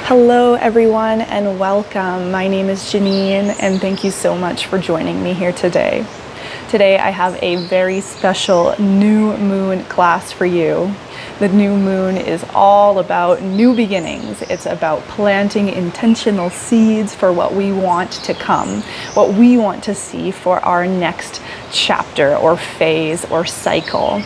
Hello everyone and welcome. My name is Janine and thank you so much for joining me here today. Today I have a very special new moon class for you. The new moon is all about new beginnings. It's about planting intentional seeds for what we want to come, what we want to see for our next chapter or phase or cycle.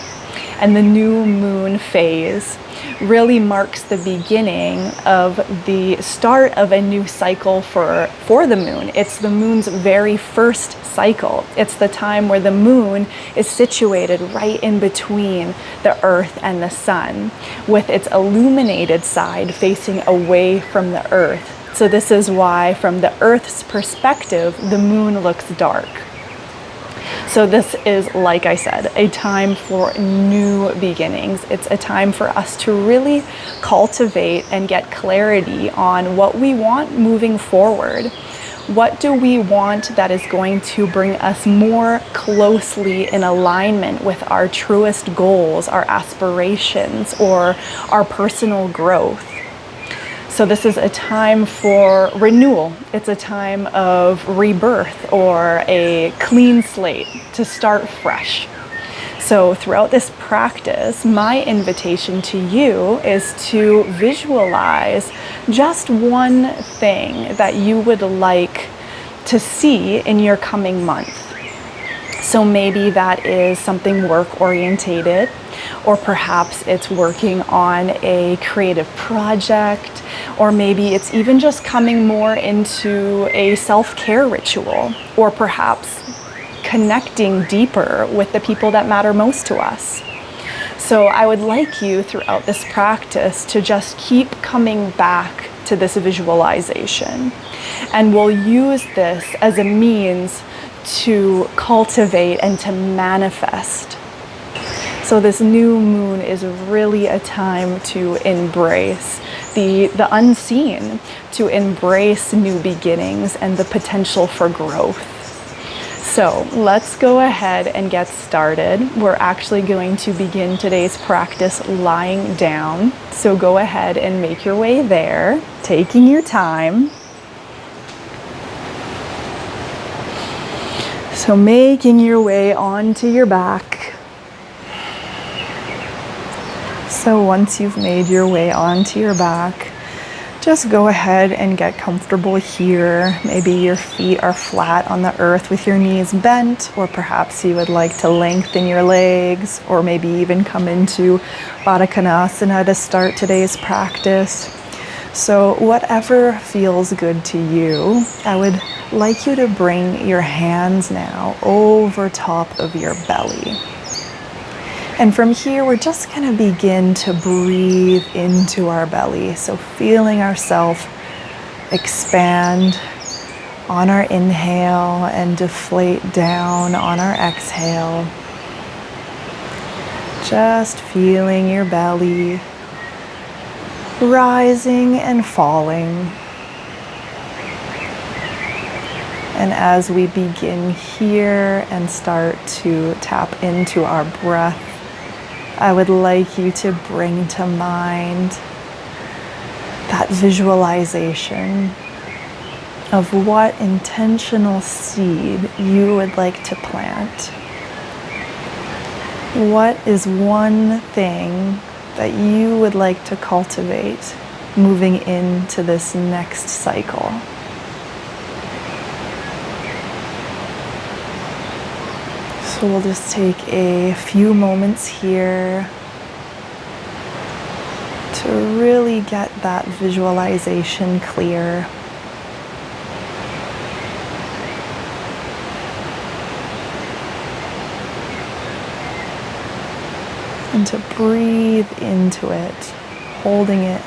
And the new moon phase really marks the beginning of the start of a new cycle for the moon. It's the moon's very first cycle. It's the time where the moon is situated right in between the earth and the sun, with its illuminated side facing away from the earth. So this is why, from the earth's perspective, the moon looks dark. So this is, like I said, a time for new beginnings. It's a time for us to really cultivate and get clarity on what we want moving forward. What do we want that is going to bring us more closely in alignment with our truest goals, our aspirations, or our personal growth? So this is a time for renewal. It's a time of rebirth or a clean slate to start fresh. So throughout this practice, my invitation to you is to visualize just one thing that you would like to see in your coming month. So maybe that is something work-orientated, or perhaps it's working on a creative project, or maybe it's even just coming more into a self-care ritual, or perhaps connecting deeper with the people that matter most to us. So I would like you throughout this practice to just keep coming back to this visualization. And we'll use this as a means to cultivate and to manifest. So this new moon is really a time to embrace the unseen, to embrace new beginnings and the potential for growth. So let's go ahead and get started. We're actually going to begin today's practice lying down. So go ahead and make your way there, taking your time. So making your way onto your back. So once you've made your way onto your back, just go ahead and get comfortable here. Maybe your feet are flat on the earth with your knees bent, or perhaps you would like to lengthen your legs, or maybe even come into Baddha Konasana to start today's practice. So whatever feels good to you, I would like you to bring your hands now over top of your belly. And from here, we're just going to begin to breathe into our belly. So feeling ourselves expand on our inhale and deflate down on our exhale. Just feeling your belly rising and falling. And as we begin here and start to tap into our breath, I would like you to bring to mind that visualization of what intentional seed you would like to plant. What is one thing that you would like to cultivate moving into this next cycle? So we'll just take a few moments here to really get that visualization clear. And to breathe into it, holding it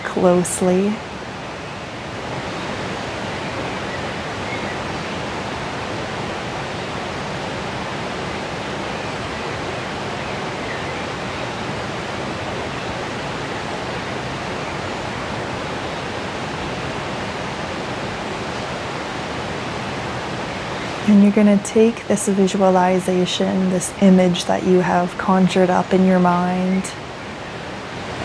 closely. And you're going to take this visualization, this image that you have conjured up in your mind,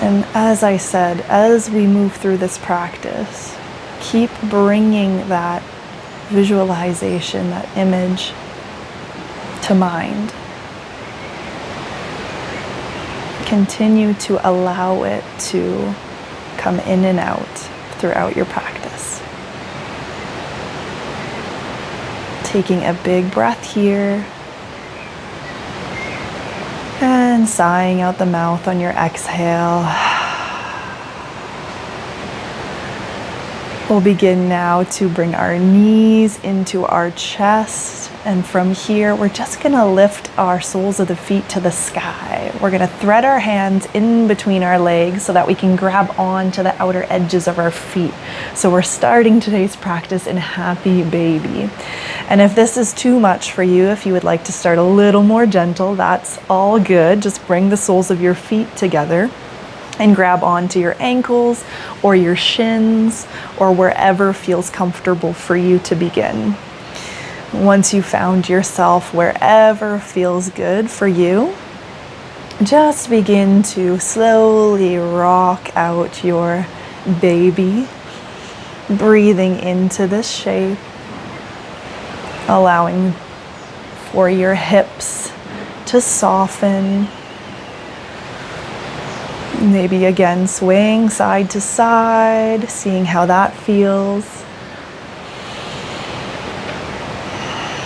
And as I said, as we move through this practice, keep bringing that visualization, that image to mind. Continue to allow it to come in and out throughout your practice. Taking a big breath here and sighing out the mouth on your exhale. We'll begin now to bring our knees into our chest, and from here we're just going to lift our soles of the feet to the sky. We're going to thread our hands in between our legs so that we can grab on to the outer edges of our feet. So we're starting today's practice in Happy Baby. And if this is too much for you, if you would like to start a little more gentle, that's all good. Just bring the soles of your feet together and grab onto your ankles or your shins or wherever feels comfortable for you to begin. Once you found yourself wherever feels good for you, just begin to slowly rock out your baby, breathing into this shape, allowing for your hips to soften. Maybe again swaying side to side, seeing how that feels.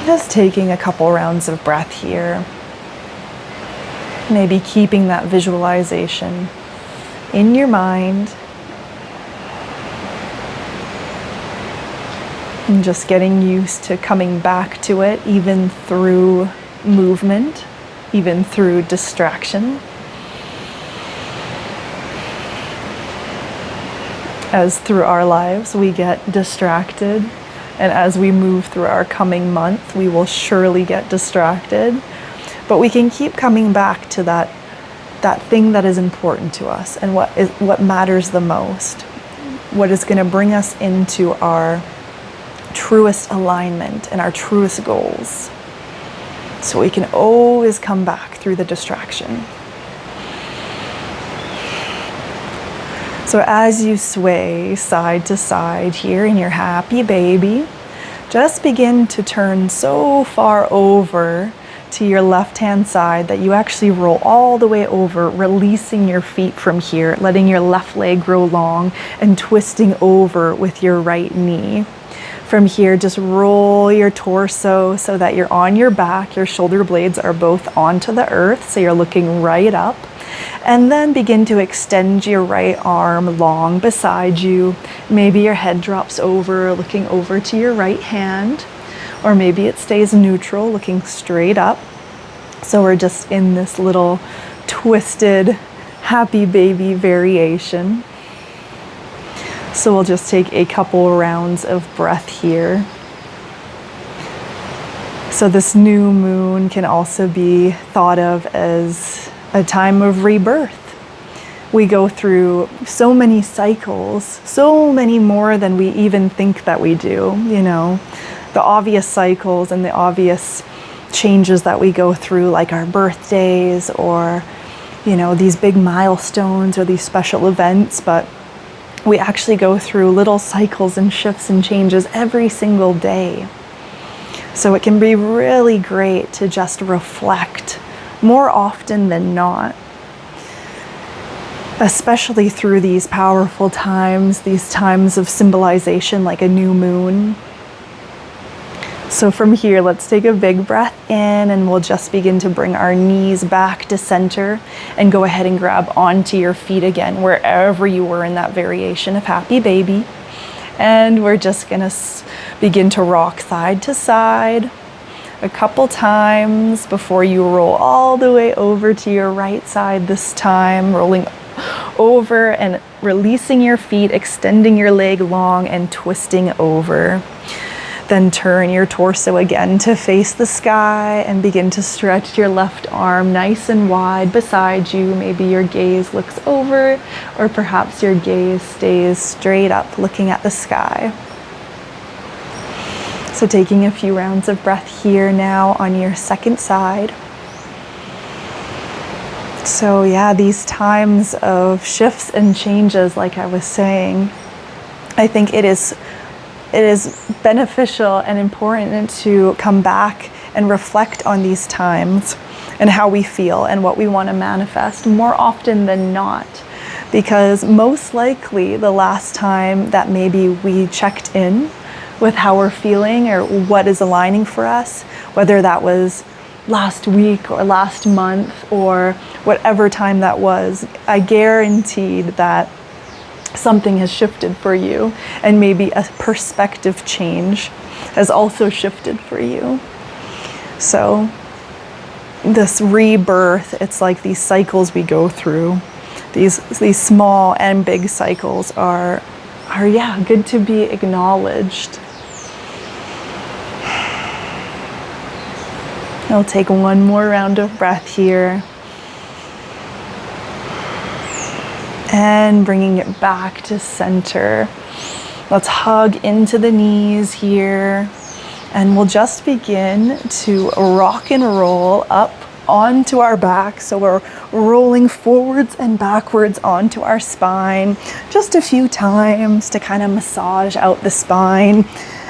Just taking a couple rounds of breath here. Maybe keeping that visualization in your mind. And just getting used to coming back to it, even through movement, even through distraction. As through our lives we get distracted, and as we move through our coming month, we will surely get distracted. But we can keep coming back to that thing that is important to us and what matters the most, what is going to bring us into our truest alignment and our truest goals. So we can always come back through the distraction. So as you sway side to side here in your Happy Baby, just begin to turn so far over to your left-hand side that you actually roll all the way over, releasing your feet from here, letting your left leg grow long and twisting over with your right knee. From here, just roll your torso so that you're on your back. Your shoulder blades are both onto the earth, so you're looking right up. And then begin to extend your right arm long beside you. Maybe your head drops over, looking over to your right hand, or maybe it stays neutral, looking straight up. So we're just in this little twisted Happy Baby variation. So we'll just take a couple rounds of breath here. So this new moon can also be thought of as a time of rebirth. We go through so many cycles, so many more than we even think that we do, you know. The obvious cycles and the obvious changes that we go through, like our birthdays or, you know, these big milestones or these special events, but we actually go through little cycles and shifts and changes every single day. So it can be really great to just reflect more often than not, especially through these powerful times, these times of symbolization like a new moon. So from here, let's take a big breath in, and we'll just begin to bring our knees back to center and go ahead and grab onto your feet again, wherever you were in that variation of Happy Baby. And we're just gonna begin to rock side to side a couple times before you roll all the way over to your right side this time, rolling over and releasing your feet, extending your leg long and twisting over. Then turn your torso again to face the sky and begin to stretch your left arm nice and wide beside you. Maybe your gaze looks over, or perhaps your gaze stays straight up looking at the sky. So taking a few rounds of breath here now on your second side. So yeah, these times of shifts and changes, like I was saying, I think it is beneficial and important to come back and reflect on these times and how we feel and what we want to manifest more often than not. Because most likely the last time that maybe we checked in with how we're feeling or what is aligning for us, whether that was last week or last month or whatever time that was, I guaranteed that something has shifted for you, and maybe a perspective change has also shifted for you. So this rebirth, it's like these cycles we go through. These small and big cycles are yeah, good to be acknowledged. I'll take one more round of breath here. And bringing it back to center. Let's hug into the knees here. And we'll just begin to rock and roll up onto our back. So we're rolling forwards and backwards onto our spine just a few times to kind of massage out the spine.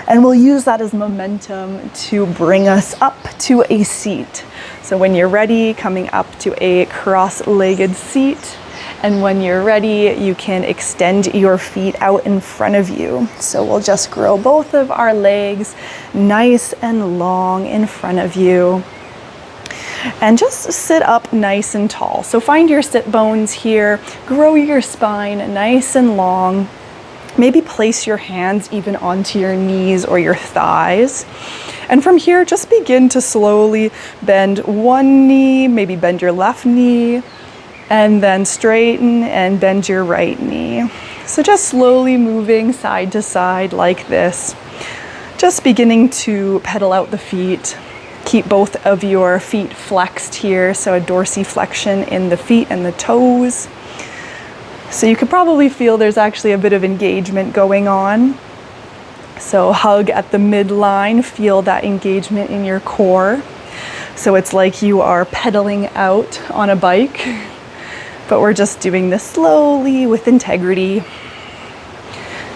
And we'll use that as momentum to bring us up to a seat. So when you're ready, coming up to a cross-legged seat. And when you're ready, you can extend your feet out in front of you. So we'll just grow both of our legs nice and long in front of you. And just sit up nice and tall. So find your sit bones here, grow your spine nice and long. Maybe place your hands even onto your knees or your thighs. And from here, just begin to slowly bend one knee, maybe bend your left knee, and then straighten and bend your right knee. So just slowly moving side to side like this. Just beginning to pedal out the feet. Keep both of your feet flexed here, so a dorsiflexion in the feet and the toes. So you could probably feel there's actually a bit of engagement going on. So hug at the midline, feel that engagement in your core. So it's like you are pedaling out on a bike. But we're just doing this slowly with integrity.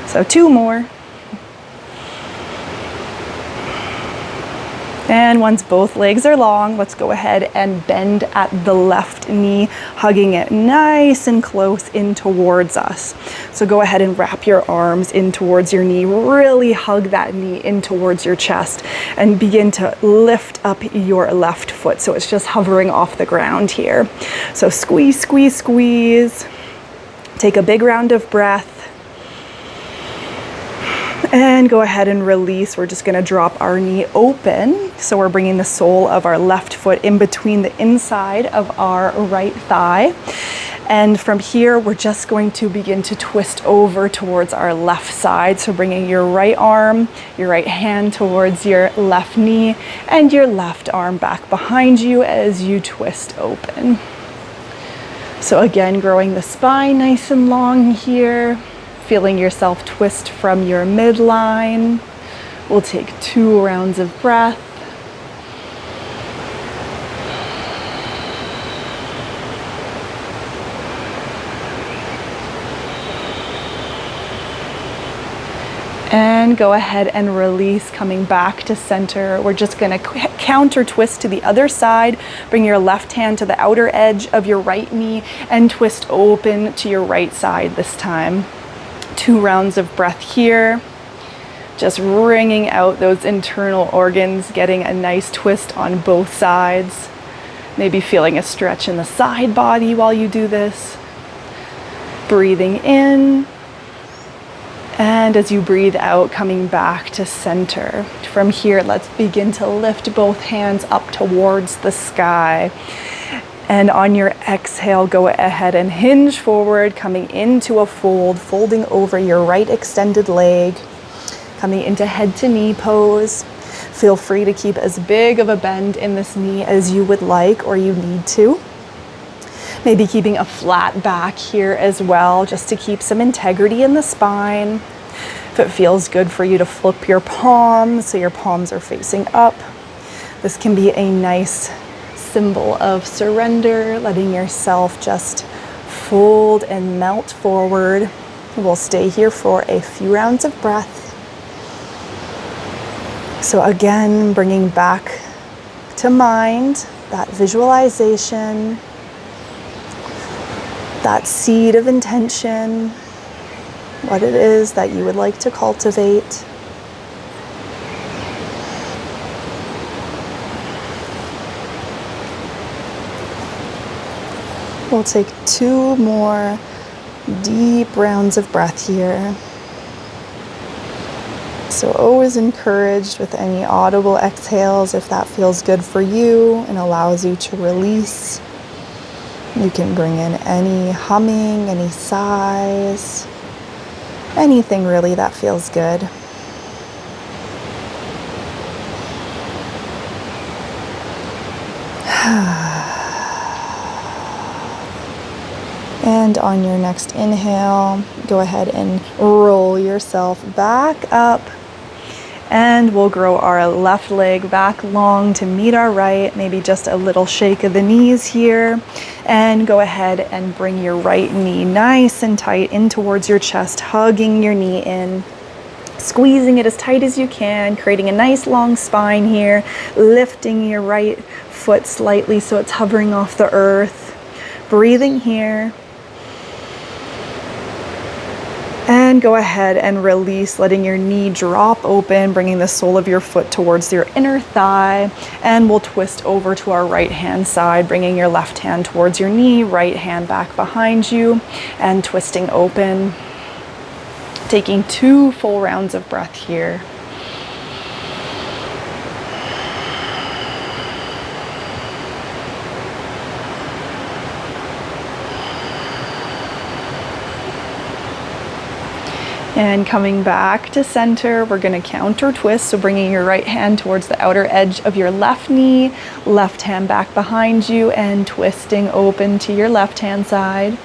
So 2 more. And once both legs are long, let's go ahead and bend at the left knee, hugging it nice and close in towards us. So go ahead and wrap your arms in towards your knee, really hug that knee in towards your chest, and begin to lift up your left foot. So it's just hovering off the ground here. So squeeze, squeeze, squeeze. Take a big round of breath. And go ahead and release. We're just gonna drop our knee open. So we're bringing the sole of our left foot in between the inside of our right thigh. And from here, we're just going to begin to twist over towards our left side. So bringing your right arm, your right hand towards your left knee, and your left arm back behind you as you twist open. So again, growing the spine nice and long here. Feeling yourself twist from your midline. We'll take 2 rounds of breath. And go ahead and release, coming back to center. We're just gonna counter twist to the other side. Bring your left hand to the outer edge of your right knee and twist open to your right side this time. 2 rounds of breath here, just wringing out those internal organs, getting a nice twist on both sides. Maybe feeling a stretch in the side body while you do this. Breathing in, and as you breathe out, coming back to center. From here, let's begin to lift both hands up towards the sky. And on your exhale, go ahead and hinge forward, coming into a fold, folding over your right extended leg, coming into head to knee pose. Feel free to keep as big of a bend in this knee as you would like or you need to. Maybe keeping a flat back here as well, just to keep some integrity in the spine. If it feels good for you to flip your palms so your palms are facing up. This can be a nice symbol of surrender, letting yourself just fold and melt forward. We'll stay here for a few rounds of breath. So again, bringing back to mind that visualization, that seed of intention, what it is that you would like to cultivate. We'll take 2 more deep rounds of breath here. So always encouraged with any audible exhales if that feels good for you and allows you to release. You can bring in any humming, any sighs, anything really that feels good. And on your next inhale, go ahead and roll yourself back up. And we'll grow our left leg back long to meet our right, maybe just a little shake of the knees here. And go ahead and bring your right knee nice and tight in towards your chest, hugging your knee in, squeezing it as tight as you can, creating a nice long spine here, lifting your right foot slightly so it's hovering off the earth. Breathing here. And go ahead and release, letting your knee drop open, bringing the sole of your foot towards your inner thigh. And we'll twist over to our right hand side, bringing your left hand towards your knee, right hand back behind you, and twisting open. Taking 2 full rounds of breath here. And coming back to center, we're going to counter twist. So bringing your right hand towards the outer edge of your left knee, left hand back behind you, and twisting open to your left hand side.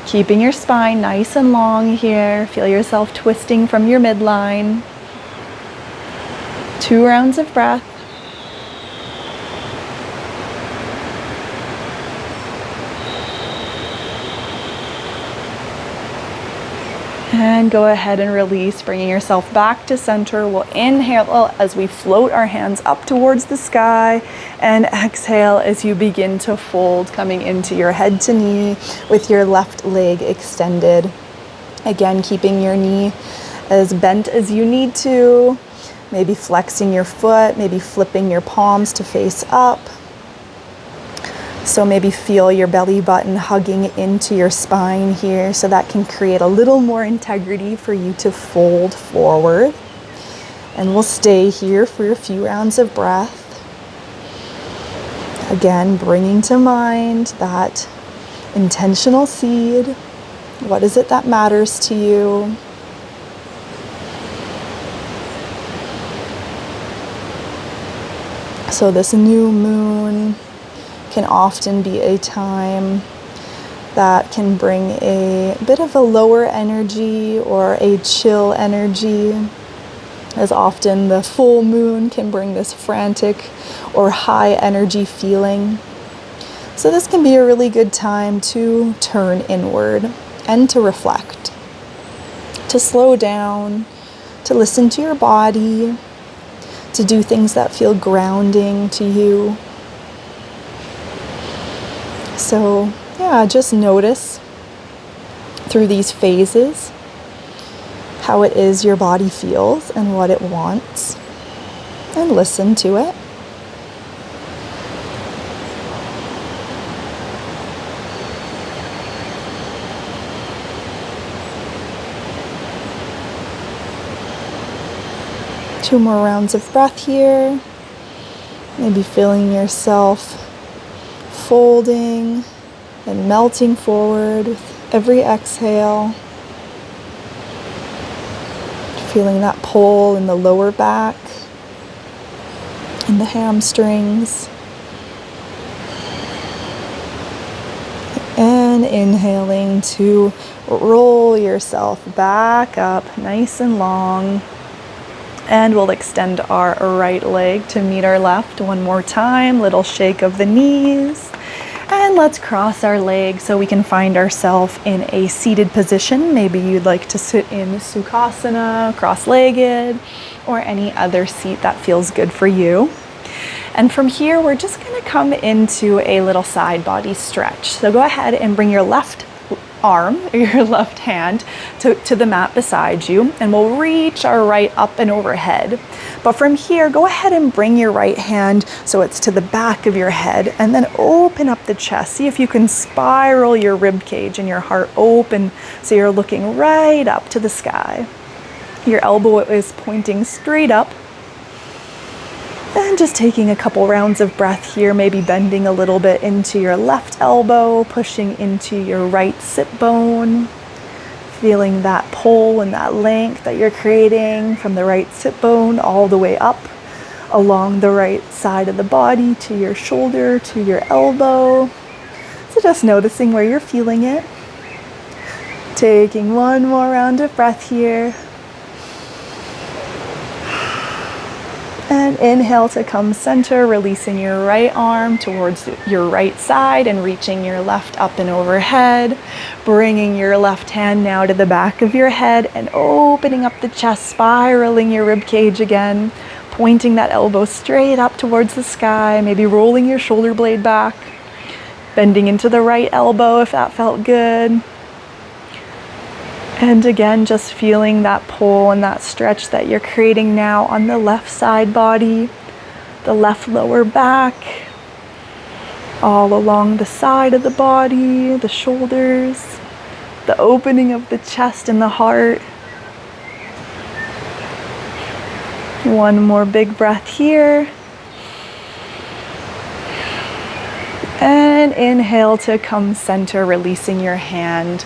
Keeping your spine nice and long here. Feel yourself twisting from your midline. 2 rounds of breath. And go ahead and release, bringing yourself back to center. We'll inhale as we float our hands up towards the sky, and exhale as you begin to fold, coming into your head to knee with your left leg extended. Again, keeping your knee as bent as you need to, maybe flexing your foot, maybe flipping your palms to face up. So maybe feel your belly button hugging into your spine here, so that can create a little more integrity for you to fold forward. And we'll stay here for a few rounds of breath. Again, bringing to mind that intentional seed. What is it that matters to you? So this new moon can often be a time that can bring a bit of a lower energy or a chill energy, as often the full moon can bring this frantic or high energy feeling. So this can be a really good time to turn inward and to reflect, to slow down, to listen to your body, to do things that feel grounding to you. So yeah, just notice through these phases how it is your body feels and what it wants, and listen to it. Two more rounds of breath here. Maybe feeling yourself folding and melting forward with every exhale. Feeling that pull in the lower back, in the hamstrings. And inhaling to roll yourself back up nice and long. And we'll extend our right leg to meet our left one more time. Little shake of the knees. And let's cross our legs so we can find ourselves in a seated position. Maybe you'd like to sit in Sukhasana, cross-legged, or any other seat that feels good for you. And from here, we're just going to come into a little side body stretch. So go ahead and bring your left arm or your left hand to the mat beside you, and we'll reach our right up and overhead. But from here, go ahead and bring your right hand so it's to the back of your head, and then open up the chest. See if you can spiral your rib cage and your heart open so you're looking right up to the sky. Your elbow is pointing straight up. And just taking a couple rounds of breath here, maybe bending a little bit into your left elbow, pushing into your right sit bone, feeling that pull and that length that you're creating from the right sit bone all the way up along the right side of the body to your shoulder, to your elbow. So just noticing where you're feeling it. Taking one more round of breath here. And inhale to come center, releasing your right arm towards your right side and reaching your left up and overhead. Bringing your left hand now to the back of your head and opening up the chest, spiraling your rib cage again, pointing that elbow straight up towards the sky, maybe rolling your shoulder blade back, bending into the right elbow if that felt good. And again, just feeling that pull and that stretch that you're creating now on the left side body, the left lower back, all along the side of the body, the shoulders, the opening of the chest and the heart. One more big breath here. And inhale to come center, releasing your hand.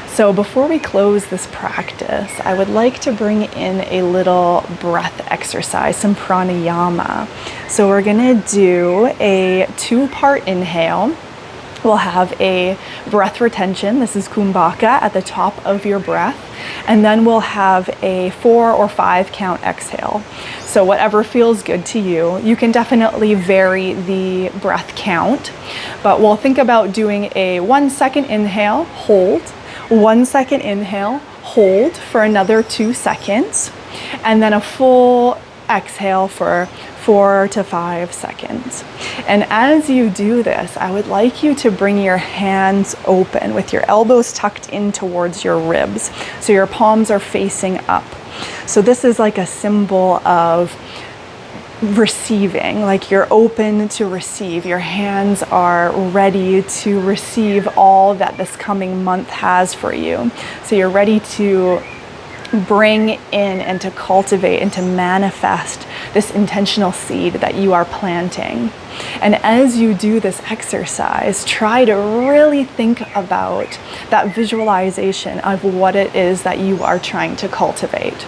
So before we close this practice, I would like to bring in a little breath exercise, some pranayama. So we're gonna do a 2-part inhale. We'll have a breath retention. This is kumbhaka at the top of your breath. And then we'll have a 4 or 5 count exhale. So whatever feels good to you. You can definitely vary the breath count, but we'll think about doing a 1 second inhale, hold, 1 second inhale, hold for another 2 seconds, and then a full exhale for 4 to 5 seconds. And as you do this, I would like you to bring your hands open with your elbows tucked in towards your ribs. So your palms are facing up. So this is like a symbol of receiving, like you're open to receive. Your hands are ready to receive all that this coming month has for you. So you're ready to bring in and to cultivate and to manifest this intentional seed that you are planting. And as you do this exercise, try to really think about that visualization of what it is that you are trying to cultivate.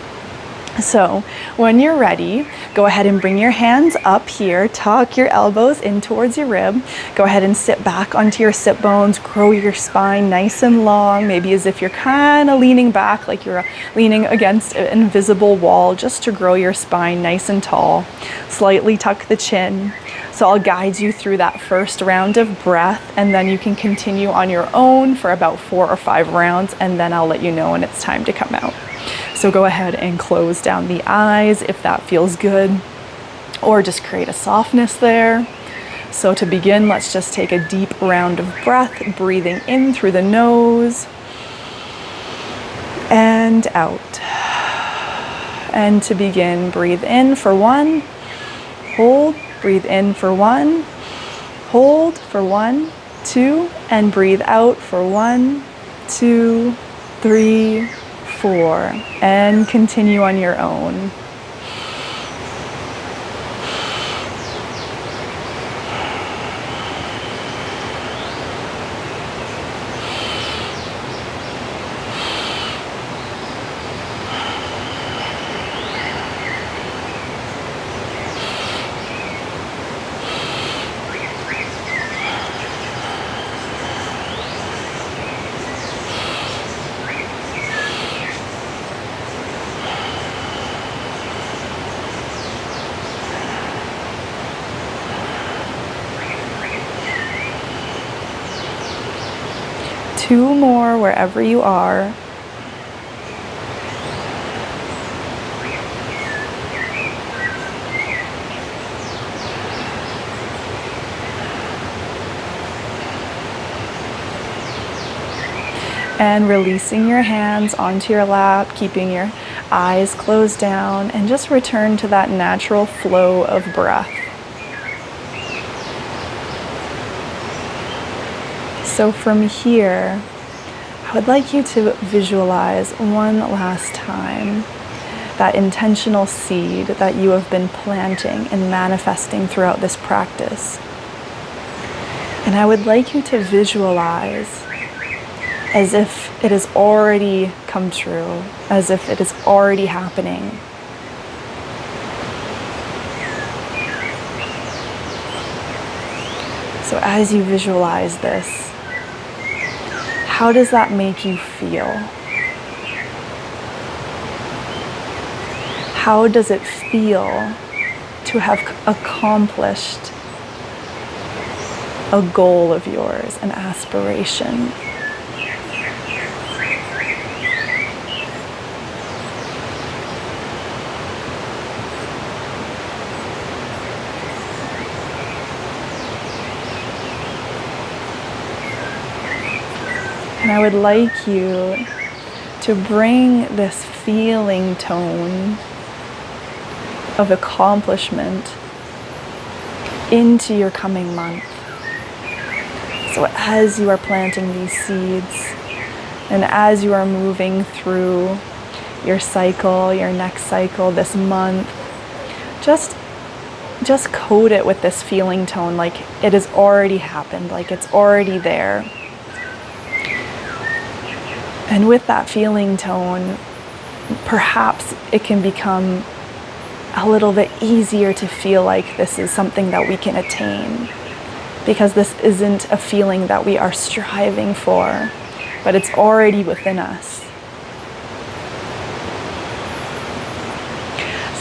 So when you're ready, go ahead and bring your hands up here, tuck your elbows in towards your rib. Go ahead and sit back onto your sit bones, grow your spine nice and long, maybe as if you're kind of leaning back, like you're leaning against an invisible wall, just to grow your spine nice and tall. Slightly tuck the chin. So I'll guide you through that first round of breath, and then you can continue on your own for about 4 or 5 rounds, and then I'll let you know when it's time to come out. So go ahead and close down the eyes if that feels good, or just create a softness there. So to begin, let's just take a deep round of breath, breathing in through the nose and out. And to begin, breathe in for 1, hold, breathe in for 1, hold for 1, 2, and breathe out for 1, 2, 3, 4, and continue on your own. 2 more wherever you are. And releasing your hands onto your lap, keeping your eyes closed down, and just return to that natural flow of breath. So from here, I would like you to visualize one last time that intentional seed that you have been planting and manifesting throughout this practice. And I would like you to visualize as if it has already come true, as if it is already happening. So as you visualize this, how does that make you feel? How does it feel to have accomplished a goal of yours, an aspiration? And I would like you to bring this feeling tone of accomplishment into your coming month. So as you are planting these seeds and as you are moving through your cycle, your next cycle, this month, just coat it with this feeling tone, like it has already happened, like it's already there. And with that feeling tone, perhaps it can become a little bit easier to feel like this is something that we can attain, because this isn't a feeling that we are striving for, but it's already within us.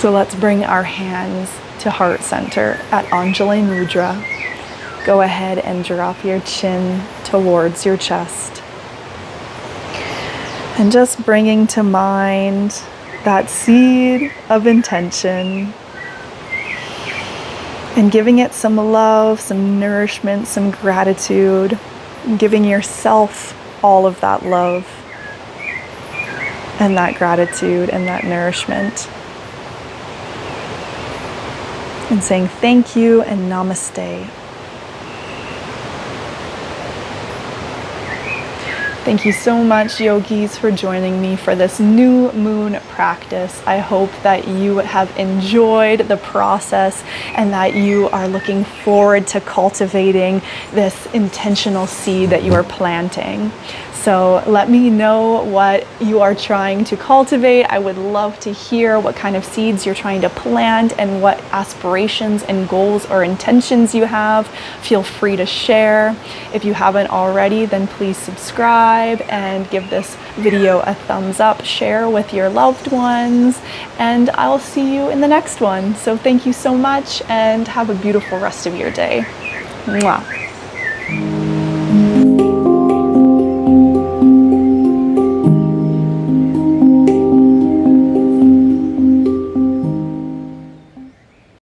So let's bring our hands to heart center at Anjali Mudra. Go ahead and drop your chin towards your chest. And just bringing to mind that seed of intention and giving it some love, some nourishment, some gratitude, and giving yourself all of that love and that gratitude and that nourishment. And saying thank you and namaste. Thank you so much, yogis, for joining me for this new moon practice. I hope that you have enjoyed the process and that you are looking forward to cultivating this intentional seed that you are planting. So let me know what you are trying to cultivate. I would love to hear what kind of seeds you're trying to plant and what aspirations and goals or intentions you have. Feel free to share. If you haven't already, then please subscribe and give this video a thumbs up. Share with your loved ones, and I'll see you in the next one. So thank you so much and have a beautiful rest of your day. Mwah.